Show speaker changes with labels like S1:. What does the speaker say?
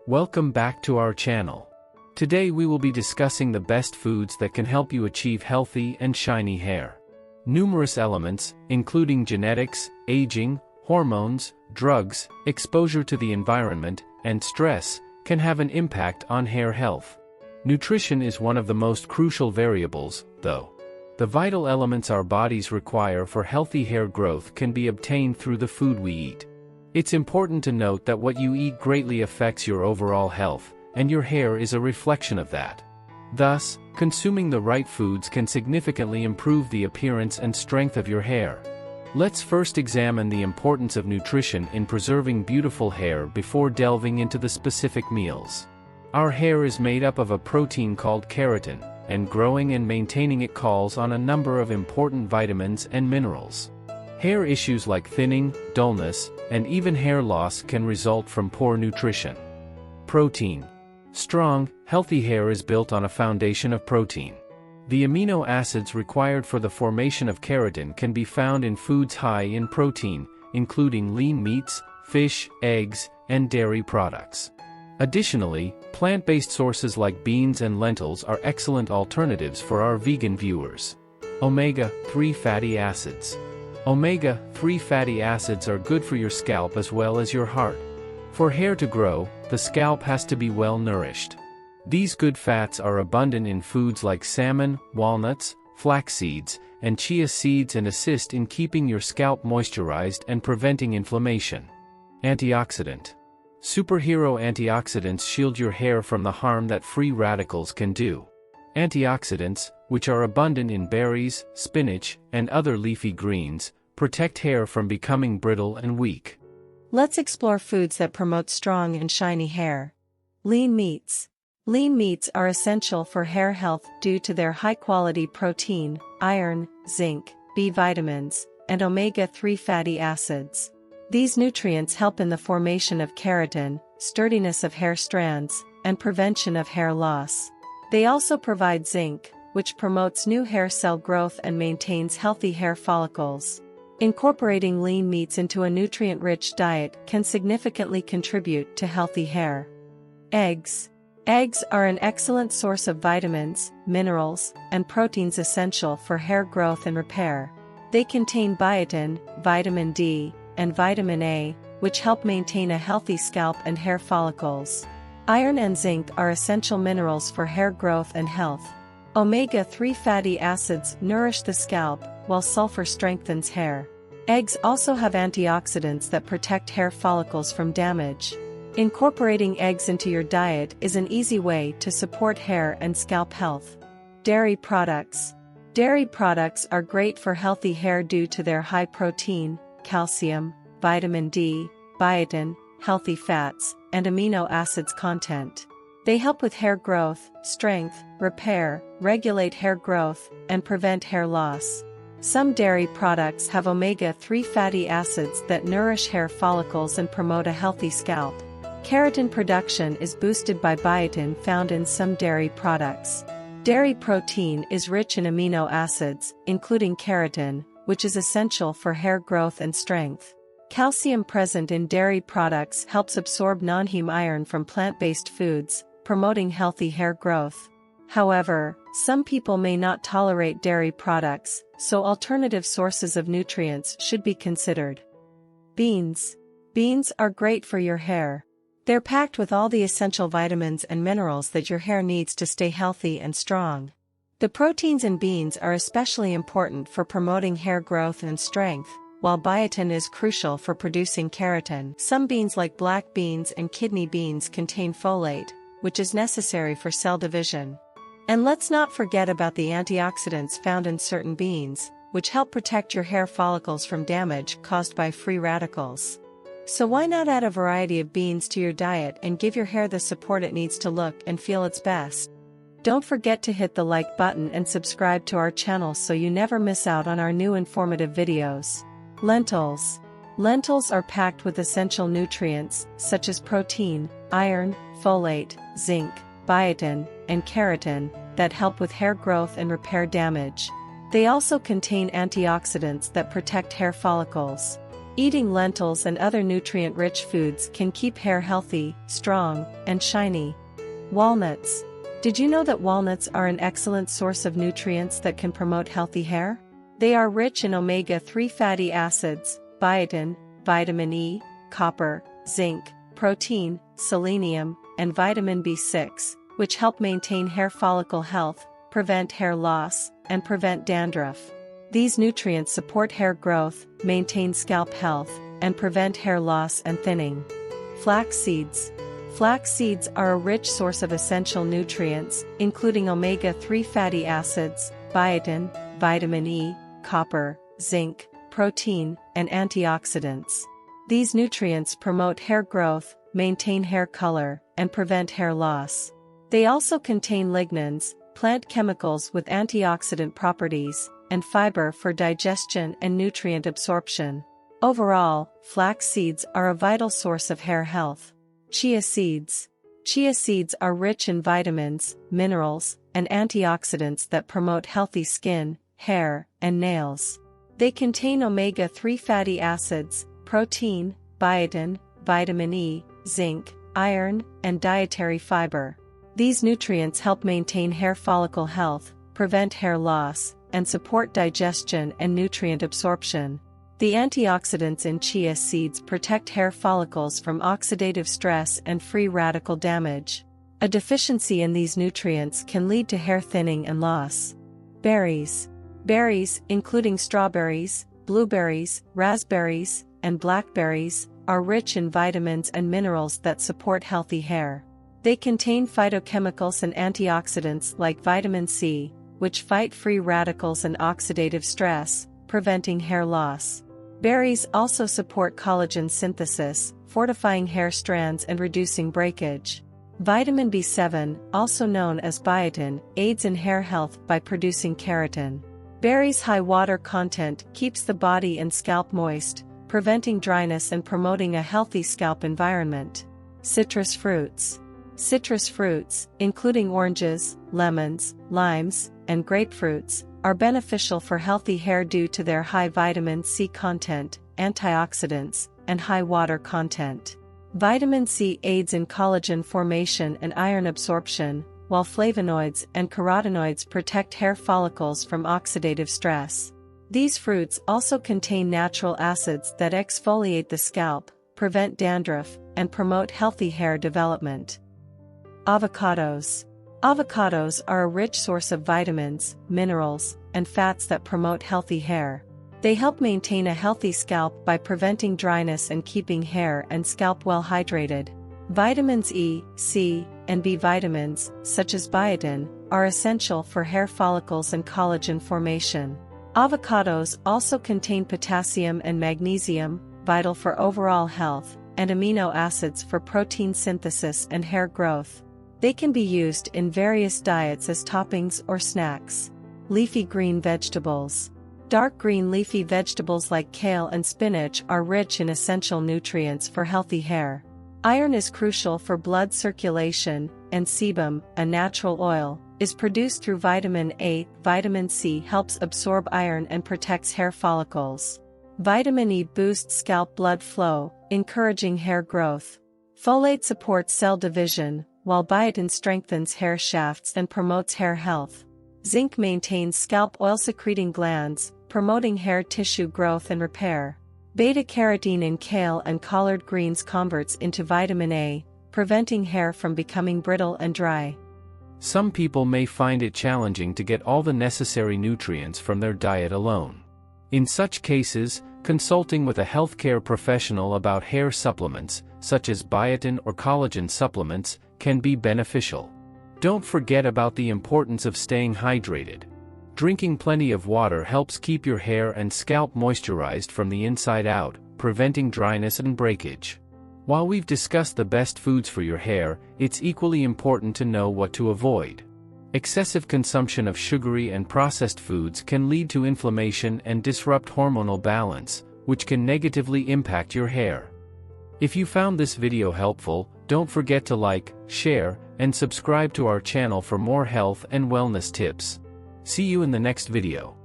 S1: Welcome back to our channel. Today we will be discussing the best foods that can help you achieve healthy and shiny hair. Numerous elements, including genetics, aging, hormones, drugs, exposure to the environment, and stress, can have an impact on hair health. Nutrition is one of the most crucial variables, though. The vital elements our bodies require for healthy hair growth can be obtained through the food we eat. It's important to note that what you eat greatly affects your overall health, and your hair is a reflection of that. Thus, consuming the right foods can significantly improve the appearance and strength of your hair. Let's first examine the importance of nutrition in preserving beautiful hair before delving into the specific meals. Our hair is made up of a protein called keratin, and growing and maintaining it calls on a number of important vitamins and minerals. Hair issues like thinning, dullness, and even hair loss can result from poor nutrition. Protein. Strong, healthy hair is built on a foundation of protein. The amino acids required for the formation of keratin can be found in foods high in protein, including lean meats, fish, eggs, and dairy products. Additionally, plant-based sources like beans and lentils are excellent alternatives for our vegan viewers. Omega-3 fatty acids. Omega-3 fatty acids are good for your scalp as well as your heart. For hair to grow, the scalp has to be well nourished. These good fats are abundant in foods like salmon, walnuts, flax seeds, and chia seeds and assist in keeping your scalp moisturized and preventing inflammation. Antioxidant Superhero antioxidants shield your hair from the harm that free radicals can do. Antioxidants, which are abundant in berries, spinach, and other leafy greens, protect hair from becoming brittle and weak.
S2: Let's explore foods that promote strong and shiny hair. Lean meats. Lean meats are essential for hair health due to their high-quality protein, iron, zinc, B vitamins, and omega-3 fatty acids. These nutrients help in the formation of keratin, sturdiness of hair strands, and prevention of hair loss. They also provide zinc, which promotes new hair cell growth and maintains healthy hair follicles. Incorporating lean meats into a nutrient-rich diet can significantly contribute to healthy hair. Eggs. Eggs are an excellent source of vitamins, minerals, and proteins essential for hair growth and repair. They contain biotin, vitamin D, and vitamin A, which help maintain a healthy scalp and hair follicles. Iron and zinc are essential minerals for hair growth and health. Omega-3 fatty acids nourish the scalp, while sulfur strengthens hair. Eggs also have antioxidants that protect hair follicles from damage. Incorporating eggs into your diet is an easy way to support hair and scalp health. Dairy products. Dairy products are great for healthy hair due to their high protein, calcium, vitamin D, biotin, healthy fats, and amino acids content. They help with hair growth, strength, repair, regulate hair growth, and prevent hair loss. Some dairy products have omega-3 fatty acids that nourish hair follicles and promote a healthy scalp. Keratin production is boosted by biotin found in some dairy products. Dairy protein is rich in amino acids, including keratin, which is essential for hair growth and strength. Calcium present in dairy products helps absorb non-heme iron from plant-based foods, promoting healthy hair growth. However, some people may not tolerate dairy products, so alternative sources of nutrients should be considered. Beans. Beans are great for your hair. They're packed with all the essential vitamins and minerals that your hair needs to stay healthy and strong. The proteins in beans are especially important for promoting hair growth and strength, while biotin is crucial for producing keratin. Some beans like black beans and kidney beans contain folate, which is necessary for cell division. And let's not forget about the antioxidants found in certain beans, which help protect your hair follicles from damage caused by free radicals. So why not add a variety of beans to your diet and give your hair the support it needs to look and feel its best? Don't forget to hit the like button and subscribe to our channel so you never miss out on our new informative videos. Lentils. Lentils are packed with essential nutrients, such as protein, iron, folate, zinc, biotin, and keratin, that help with hair growth and repair damage. They also contain antioxidants that protect hair follicles. Eating lentils and other nutrient-rich foods can keep hair healthy, strong, and shiny. Walnuts. Did you know that walnuts are an excellent source of nutrients that can promote healthy hair? They are rich in omega-3 fatty acids, biotin, vitamin E, copper, zinc, protein, selenium, and vitamin B6, which help maintain hair follicle health, prevent hair loss, and prevent dandruff. These nutrients support hair growth, maintain scalp health, and prevent hair loss and thinning. Flax seeds. Flax seeds are a rich source of essential nutrients, including omega-3 fatty acids, biotin, vitamin E, copper, zinc, protein, and antioxidants. These nutrients promote hair growth, maintain hair color, and prevent hair loss. They also contain lignans, plant chemicals with antioxidant properties, and fiber for digestion and nutrient absorption. Overall, flax seeds are a vital source of hair health. Chia seeds. Chia seeds are rich in vitamins, minerals, and antioxidants that promote healthy skin, hair, and nails. They contain omega-3 fatty acids, protein, biotin, vitamin E, zinc, iron, and dietary fiber. These nutrients help maintain hair follicle health, prevent hair loss, and support digestion and nutrient absorption. The antioxidants in chia seeds protect hair follicles from oxidative stress and free radical damage. A deficiency in these nutrients can lead to hair thinning and loss. Berries. Berries, including strawberries, blueberries, raspberries, and blackberries, are rich in vitamins and minerals that support healthy hair. They contain phytochemicals and antioxidants like vitamin C, which fight free radicals and oxidative stress, preventing hair loss. Berries also support collagen synthesis, fortifying hair strands and reducing breakage. Vitamin B7, also known as biotin, aids in hair health by producing keratin. Berries' high water content keeps the body and scalp moist, preventing dryness and promoting a healthy scalp environment. Citrus fruits. Citrus fruits, including oranges, lemons, limes, and grapefruits, are beneficial for healthy hair due to their high vitamin C content, antioxidants, and high water content. Vitamin C aids in collagen formation and iron absorption, while flavonoids and carotenoids protect hair follicles from oxidative stress. These fruits also contain natural acids that exfoliate the scalp, prevent dandruff, and promote healthy hair development. Avocados. Avocados are a rich source of vitamins, minerals, and fats that promote healthy hair. They help maintain a healthy scalp by preventing dryness and keeping hair and scalp well hydrated. Vitamins E, C, and B vitamins, such as biotin, are essential for hair follicles and collagen formation. Avocados also contain potassium and magnesium, vital for overall health, and amino acids for protein synthesis and hair growth. They can be used in various diets as toppings or snacks. Leafy green vegetables. Dark green leafy vegetables like kale and spinach are rich in essential nutrients for healthy hair. Iron is crucial for blood circulation, and sebum, a natural oil, is produced through vitamin A. Vitamin C helps absorb iron and protects hair follicles. Vitamin E boosts scalp blood flow, encouraging hair growth. Folate supports cell division, while biotin strengthens hair shafts and promotes hair health. Zinc maintains scalp oil-secreting glands, promoting hair tissue growth and repair. Beta-carotene in kale and collard greens converts into vitamin A, preventing hair from becoming brittle and dry.
S1: Some people may find it challenging to get all the necessary nutrients from their diet alone. In such cases, consulting with a healthcare professional about hair supplements, such as biotin or collagen supplements, can be beneficial. Don't forget about the importance of staying hydrated. Drinking plenty of water helps keep your hair and scalp moisturized from the inside out, preventing dryness and breakage. While we've discussed the best foods for your hair, it's equally important to know what to avoid. Excessive consumption of sugary and processed foods can lead to inflammation and disrupt hormonal balance, which can negatively impact your hair. If you found this video helpful, don't forget to like, share, and subscribe to our channel for more health and wellness tips. See you in the next video.